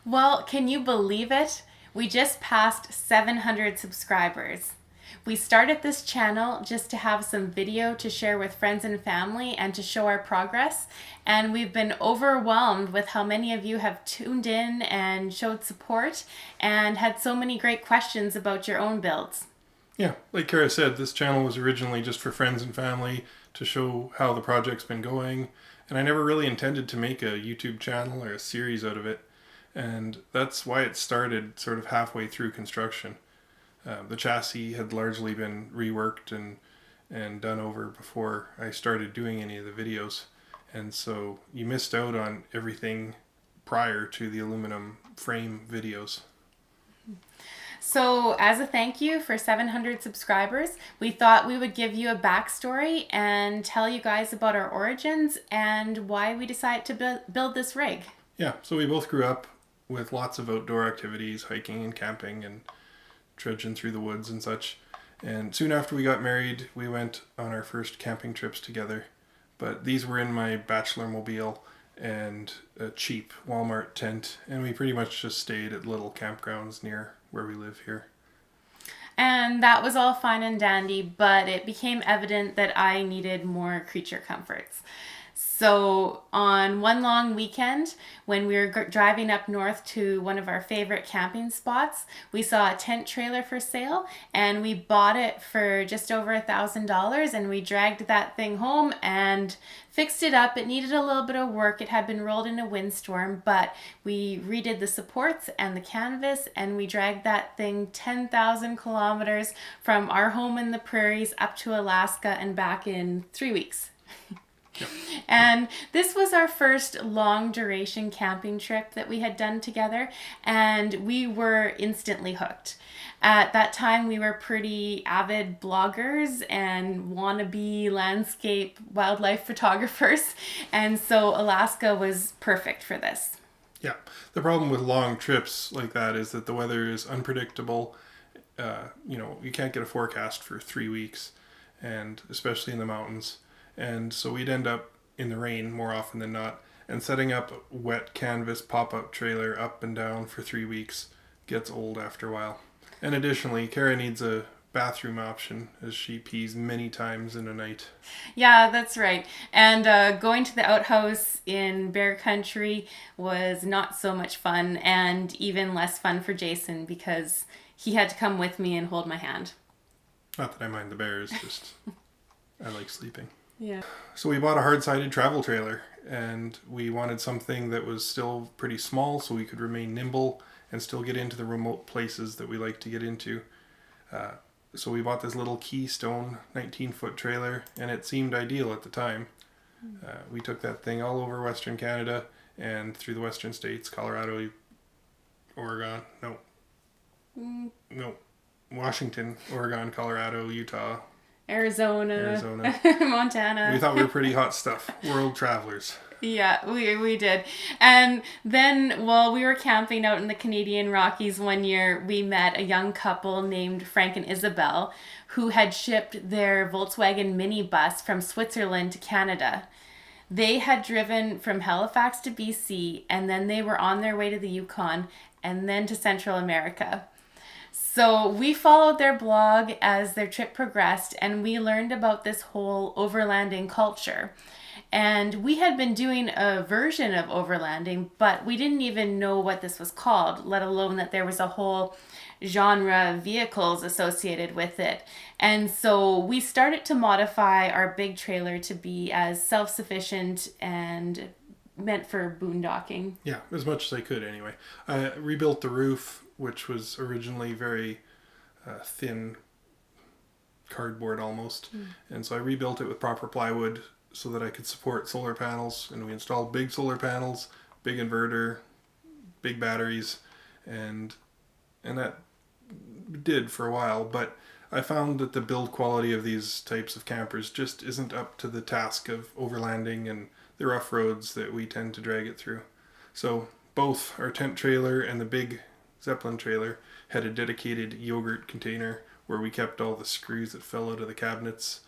Well, can you believe it? We just passed 700 subscribers. We started this channel just to have some video to share with friends and family and to show our progress. And we've been overwhelmed with how many of you have tuned in and showed support and had so many great questions about your own builds. Yeah, like Kara said, this channel was originally just for friends and family to show how the project's been going. And I never really intended to make a YouTube channel or a series out of it. And that's why it started sort of halfway through construction. The chassis had largely been reworked and done over before I started doing any of the videos. And so you missed out on everything prior to the aluminum frame videos. So, as a thank you for 700 subscribers, we thought we would give you a backstory and tell you guys about our origins and why we decided to build this rig. Yeah, so we both grew up with lots of outdoor activities, hiking and camping and trudging through the woods and such. And soon after we got married, we went on our first camping trips together. But these were in my bachelor mobile and a cheap Walmart tent, and we pretty much just stayed at little campgrounds near where we live here. And that was all fine and dandy, but it became evident that I needed more creature comforts. So, on one long weekend, when we were driving up north to one of our favorite camping spots, we saw a tent trailer for sale and we bought it for just over $1,000 and we dragged that thing home and fixed it up. It needed a little bit of work. It had been rolled in a windstorm, but we redid the supports and the canvas and we dragged that thing 10,000 kilometers from our home in the prairies up to Alaska and back in 3 weeks. Yep. And this was our first long duration camping trip that we had done together, and we were instantly hooked. At that time, we were pretty avid bloggers and wannabe landscape wildlife photographers, and so Alaska was perfect for this. Yeah, the problem with long trips like that is that the weather is unpredictable. You can't get a forecast for 3 weeks, and especially in the mountains. And so we'd end up in the rain more often than not. And setting up a wet canvas pop-up trailer up and down for 3 weeks gets old after a while. And additionally, Kara needs a bathroom option as she pees many times in a night. Yeah, that's right. And going to the outhouse in bear country was not so much fun, and even less fun for Jason because he had to come with me and hold my hand. Not that I mind the bears, just I like sleeping. Yeah. So we bought a hard-sided travel trailer, and we wanted something that was still pretty small so we could remain nimble and still get into the remote places that we like to get into. So we bought this little Keystone 19-foot trailer, and it seemed ideal at the time. We took that thing all over Western Canada and through the Western states, Colorado, Oregon, Washington, Oregon, Colorado, Utah, Arizona. Montana. We thought we were pretty hot stuff. World travelers. Yeah, we did. And then while we were camping out in the Canadian Rockies one year, we met a young couple named Frank and Isabel who had shipped their Volkswagen minibus from Switzerland to Canada. They had driven from Halifax to BC, and then they were on their way to the Yukon and then to Central America. So we followed their blog as their trip progressed, and we learned about this whole overlanding culture. And we had been doing a version of overlanding, but we didn't even know what this was called, let alone that there was a whole genre of vehicles associated with it. And so we started to modify our big trailer to be as self-sufficient and meant for boondocking. Yeah, as much as I could anyway. I rebuilt the roof, which was originally very thin cardboard almost. And so I rebuilt it with proper plywood so that I could support solar panels. And we installed big solar panels, big inverter, big batteries, and that did for a while. But I found that the build quality of these types of campers just isn't up to the task of overlanding and the rough roads that we tend to drag it through. So both our tent trailer and the big Zeppelin trailer had a dedicated yogurt container where we kept all the screws that fell out of the cabinets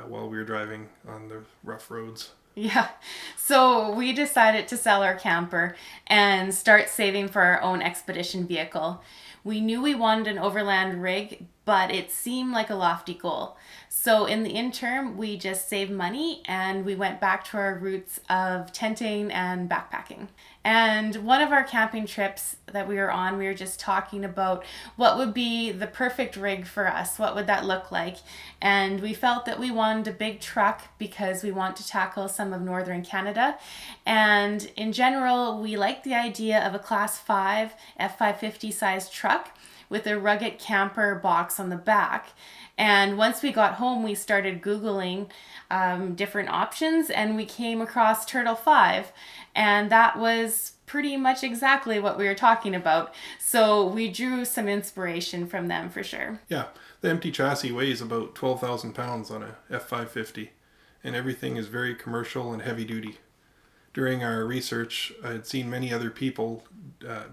while we were driving on the rough roads. Yeah. So we decided to sell our camper and start saving for our own expedition vehicle. We knew we wanted an overland rig, but it seemed like a lofty goal. So in the interim, we just saved money and we went back to our roots of tenting and backpacking. And one of our camping trips that we were on, we were just talking about what would be the perfect rig for us. What would that look like? And we felt that we wanted a big truck because we want to tackle some of northern Canada. And in general, we like the idea of a Class 5 F550 sized truck with a rugged camper box on the back. And once we got home, we started Googling different options and we came across Turtle 5. And that was pretty much exactly what we were talking about. So we drew some inspiration from them for sure. Yeah, the empty chassis weighs about 12,000 pounds on a F550, and everything is very commercial and heavy duty. During our research, I had seen many other people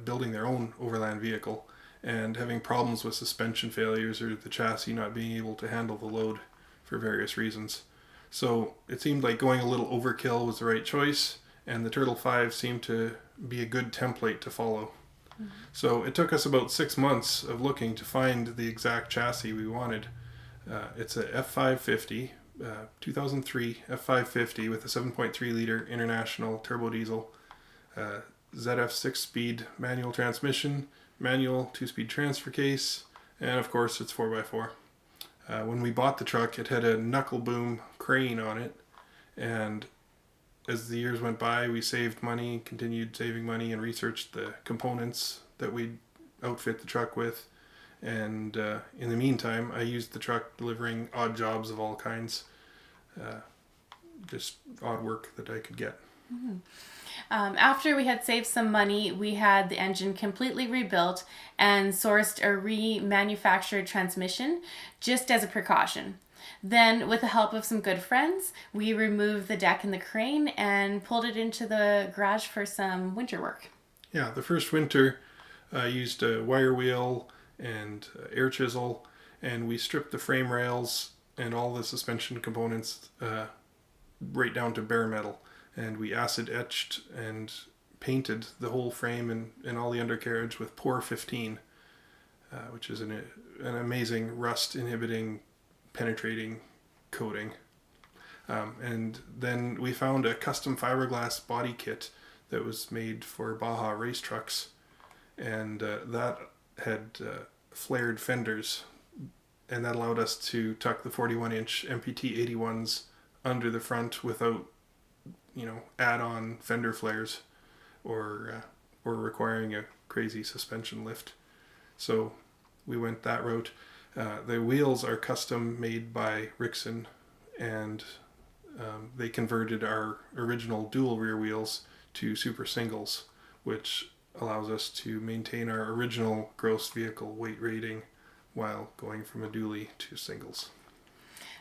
building their own overland vehicle and having problems with suspension failures or the chassis not being able to handle the load for various reasons. So it seemed like going a little overkill was the right choice, and the Turtle 5 seemed to be a good template to follow. Mm-hmm. So it took us about 6 months of looking to find the exact chassis we wanted. It's a F550, 2003 F550 with a 7.3 liter international turbo diesel, ZF 6-speed manual transmission, manual 2-speed transfer case, and of course it's 4x4. When we bought the truck, it had a knuckle boom crane on it, and as the years went by, we saved money, continued saving money, and researched the components that we'd outfit the truck with. And in the meantime, I used the truck delivering odd jobs of all kinds, just odd work that I could get. Mm-hmm. After we had saved some money, we had the engine completely rebuilt and sourced a remanufactured transmission just as a precaution. Then, with the help of some good friends, we removed the deck and the crane and pulled it into the garage for some winter work. Yeah, the first winter I used a wire wheel and air chisel, and we stripped the frame rails and all the suspension components right down to bare metal. And we acid etched and painted the whole frame and all the undercarriage with Por 15, which is an amazing rust inhibiting penetrating coating. And then we found a custom fiberglass body kit that was made for Baja race trucks, and that had flared fenders, and that allowed us to tuck the 41-inch MPT 81s under the front without add-on fender flares or requiring a crazy suspension lift. So we went that route. The wheels are custom made by Rixon, and they converted our original dual rear wheels to super singles, which allows us to maintain our original gross vehicle weight rating while going from a dually to singles.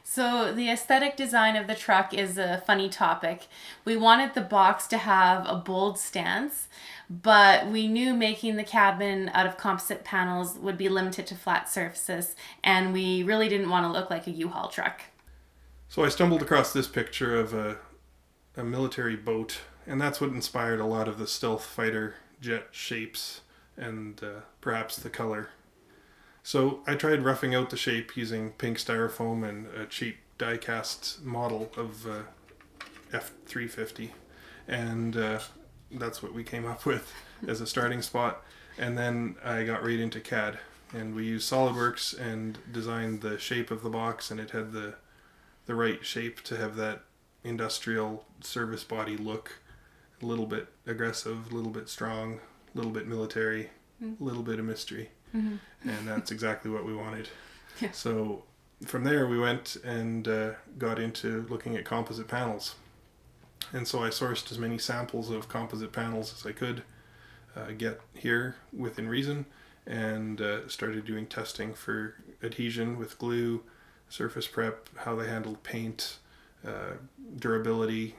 So the aesthetic design of the truck is a funny topic. We wanted the box to have a bold stance, but we knew making the cabin out of composite panels would be limited to flat surfaces, and we really didn't want to look like a U-Haul truck. So I stumbled across this picture of a military boat, and that's what inspired a lot of the stealth fighter jet shapes and perhaps the color. So I tried roughing out the shape using pink styrofoam and a cheap die-cast model of F350, and that's what we came up with as a starting spot. And then I got right into CAD, and we used SolidWorks and designed the shape of the box, and it had the right shape to have that industrial service body look, a little bit aggressive, a little bit strong, a little bit military, a little bit of mystery. Mm-hmm. And that's exactly what we wanted. Yeah. So from there we went and got into looking at composite panels. And so I sourced as many samples of composite panels as I could get here within reason, and started doing testing for adhesion with glue, surface prep, how they handled paint, durability,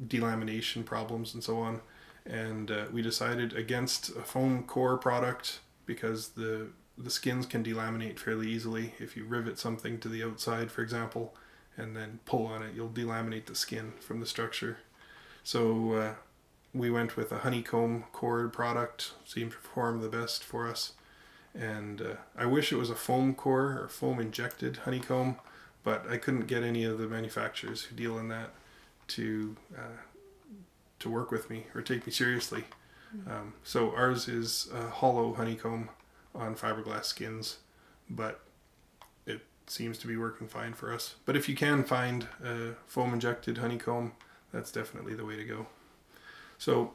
delamination problems, and so on. And we decided against a foam core product because the skins can delaminate fairly easily if you rivet something to the outside, for example, and then pull on it, you'll delaminate the skin from the structure. So we went with a honeycomb core product, seemed to perform the best for us. And I wish it was a foam core or foam injected honeycomb, but I couldn't get any of the manufacturers who deal in that to work with me or take me seriously. So ours is a hollow honeycomb on fiberglass skins, but it seems to be working fine for us. But if you can find a foam injected honeycomb, that's definitely the way to go. So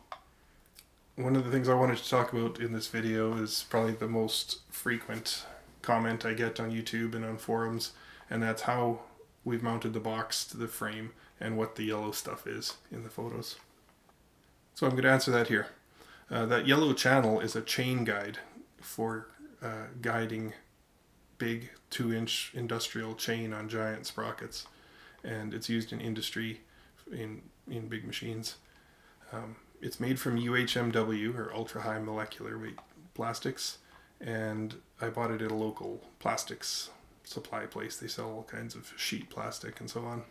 one of the things I wanted to talk about in this video is probably the most frequent comment I get on YouTube and on forums, and that's how we've mounted the box to the frame and what the yellow stuff is in the photos. So I'm going to answer that here. That yellow channel is a chain guide for guiding big 2-inch industrial chain on giant sprockets, and it's used in industry in big machines. It's made from UHMW, or ultra high molecular weight plastics, and I bought it at a local plastics supply place. They sell all kinds of sheet plastic and so on.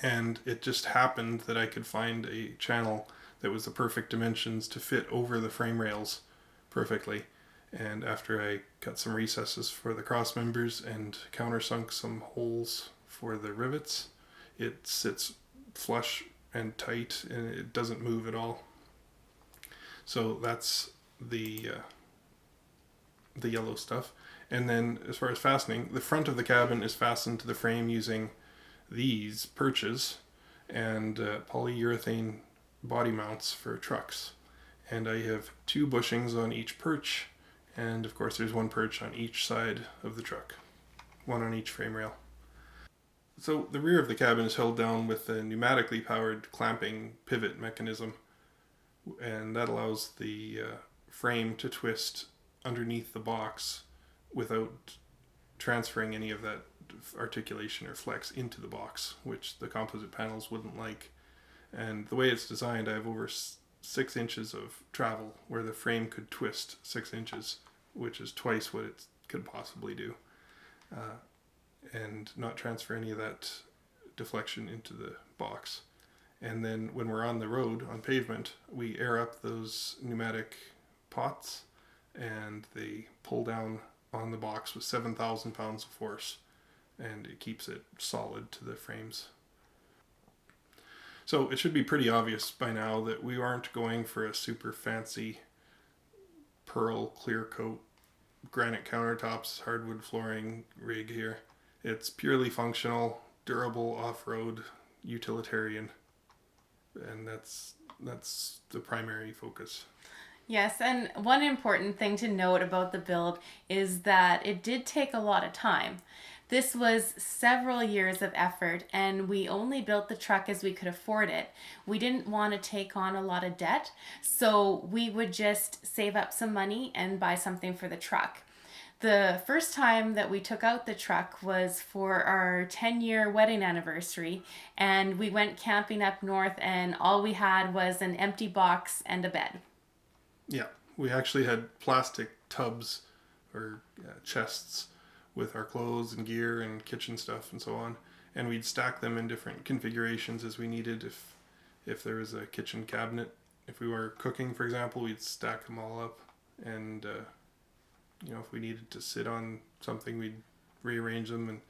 And it just happened that I could find a channel that was the perfect dimensions to fit over the frame rails perfectly. And after I cut some recesses for the cross members and countersunk some holes for the rivets, it sits flush and tight, and it doesn't move at all. So that's the yellow stuff. And then as far as fastening, the front of the cabin is fastened to the frame using these perches and polyurethane body mounts for trucks. And I have 2 bushings on each perch, and of course there's 1 perch on each side of the truck, 1 on each frame rail. So the rear of the cabin is held down with a pneumatically powered clamping pivot mechanism, and that allows the frame to twist underneath the box without transferring any of that articulation or flex into the box, which the composite panels wouldn't like. And the way it's designed, I have over 6 inches of travel where the frame could twist 6 inches, which is twice what it could possibly do. And not transfer any of that deflection into the box. And then when we're on the road, on pavement, we air up those pneumatic pots, and they pull down on the box with 7,000 pounds of force, and it keeps it solid to the frames. So it should be pretty obvious by now that we aren't going for a super fancy pearl clear coat, granite countertops, hardwood flooring rig here. It's purely functional, durable, off-road, utilitarian, and that's the primary focus. Yes, and one important thing to note about the build is that it did take a lot of time. This was several years of effort, and we only built the truck as we could afford it. We didn't want to take on a lot of debt, so we would just save up some money and buy something for the truck. The first time that we took out the truck was for our 10-year wedding anniversary, and we went camping up north, and all we had was an empty box and a bed. Yeah, we actually had plastic tubs or chests with our clothes and gear and kitchen stuff and so on, and we'd stack them in different configurations as we needed. If there was a kitchen cabinet, if we were cooking, for example, we'd stack them all up, and if we needed to sit on something, we'd rearrange them,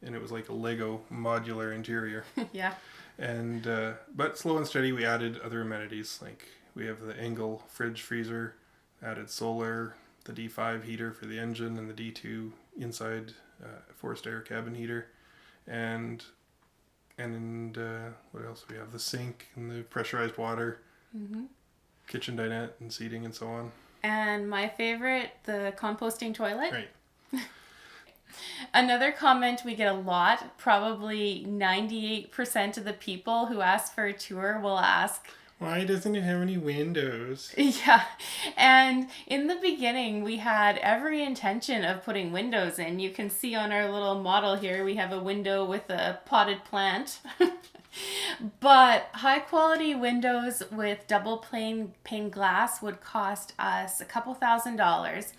and it was like a Lego modular interior. Yeah. And but slow and steady, we added other amenities, like we have the Engel fridge freezer, added solar, the D5 heater for the engine, and the D2 inside forced air cabin heater, and what else? We have the sink and the pressurized water, kitchen dinette and seating and so on. And my favorite, the composting toilet. Right. Another comment we get a lot, probably 98% of the people who ask for a tour will ask, why doesn't it have any windows? Yeah, and in the beginning we had every intention of putting windows in. You can see on our little model here we have a window with a potted plant. But high quality windows with double pane glass would cost us a couple $1,000s.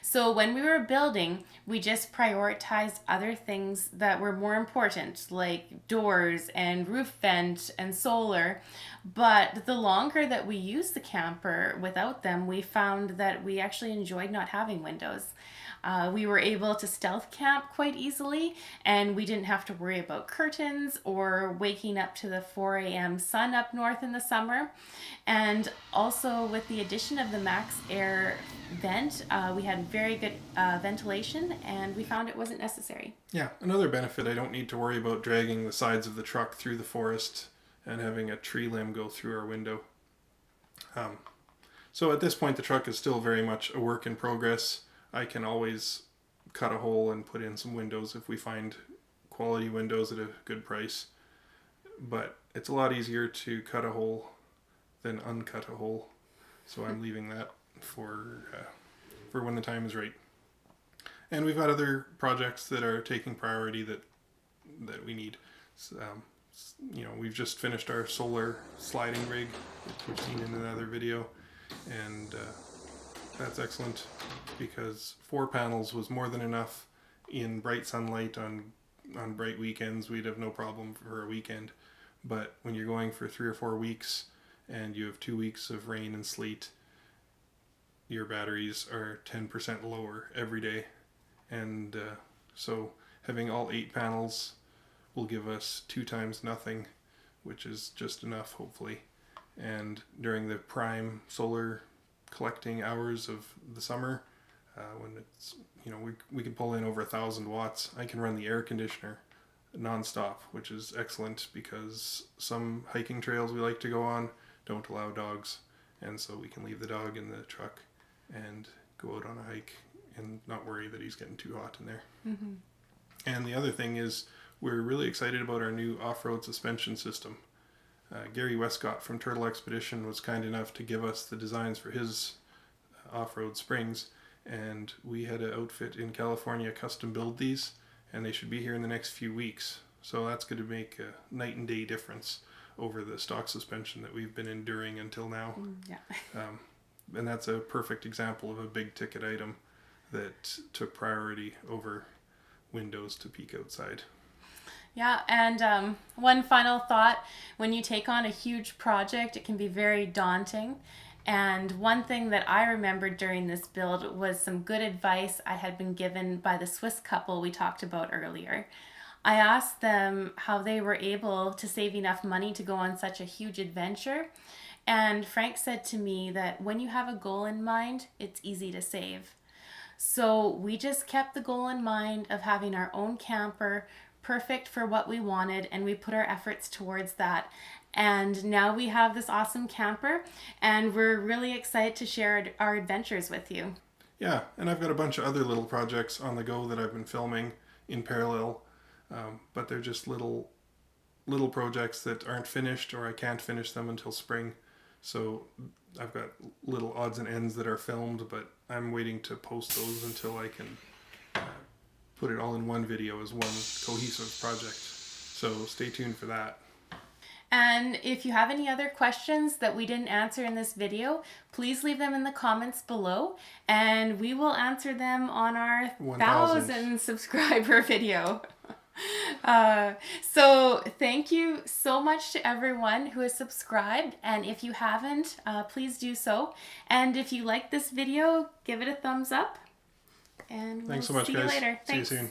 So when we were building, we just prioritized other things that were more important, like doors and roof vent and solar. But the longer that we used the camper without them, we found that we actually enjoyed not having windows. We were able to stealth camp quite easily, and we didn't have to worry about curtains or waking up to the 4 a.m. sun up north in the summer. And also, with the addition of the Max Air vent, we had very good ventilation, and we found it wasn't necessary. Yeah, another benefit, I don't need to worry about dragging the sides of the truck through the forest and having a tree limb go through our window. So at this point, the truck is still very much a work in progress. I can always cut a hole and put in some windows if we find quality windows at a good price. But it's a lot easier to cut a hole than uncut a hole. So I'm leaving that for when the time is right. And we've got other projects that are taking priority that we need. So, we've just finished our solar sliding rig, which we've seen in another video. And that's excellent because 4 panels was more than enough in bright sunlight on bright weekends. We'd have no problem for a weekend. But when you're going for 3 or 4 weeks and you have 2 weeks of rain and sleet, your batteries are 10% lower every day. And so having all 8 panels will give us 2 times nothing, which is just enough, hopefully. And during the prime solar collecting hours of the summer, when it's, we can pull in over 1,000 watts, I can run the air conditioner nonstop, which is excellent because some hiking trails we like to go on don't allow dogs, and so we can leave the dog in the truck and go out on a hike and not worry that he's getting too hot in there. Mm-hmm. And the other thing is we're really excited about our new off-road suspension system. Gary Westcott from Turtle Expedition was kind enough to give us the designs for his off-road springs, and we had an outfit in California custom build these, and they should be here in the next few weeks. So that's going to make a night and day difference over the stock suspension that we've been enduring until now. Yeah. And that's a perfect example of a big ticket item that took priority over windows to peek outside. Yeah, and one final thought, when you take on a huge project, it can be very daunting. And one thing that I remembered during this build was some good advice I had been given by the Swiss couple we talked about earlier. I asked them how they were able to save enough money to go on such a huge adventure. And Frank said to me that when you have a goal in mind, it's easy to save. So we just kept the goal in mind of having our own camper, perfect for what we wanted, and we put our efforts towards that. And now we have this awesome camper, and we're really excited to share our adventures with you. Yeah, and I've got a bunch of other little projects on the go that I've been filming in parallel, but they're just little projects that aren't finished, or I can't finish them until spring. So I've got little odds and ends that are filmed, but I'm waiting to post those until I can put it all in one video as one cohesive project. So stay tuned for that. And if you have any other questions that we didn't answer in this video, please leave them in the comments below, and we will answer them on our 1,000 subscriber video. So thank you so much to everyone who has subscribed, and if you haven't, please do so. And if you like this video, give it a thumbs up. And Thanks so much, see guys. you later. See you soon.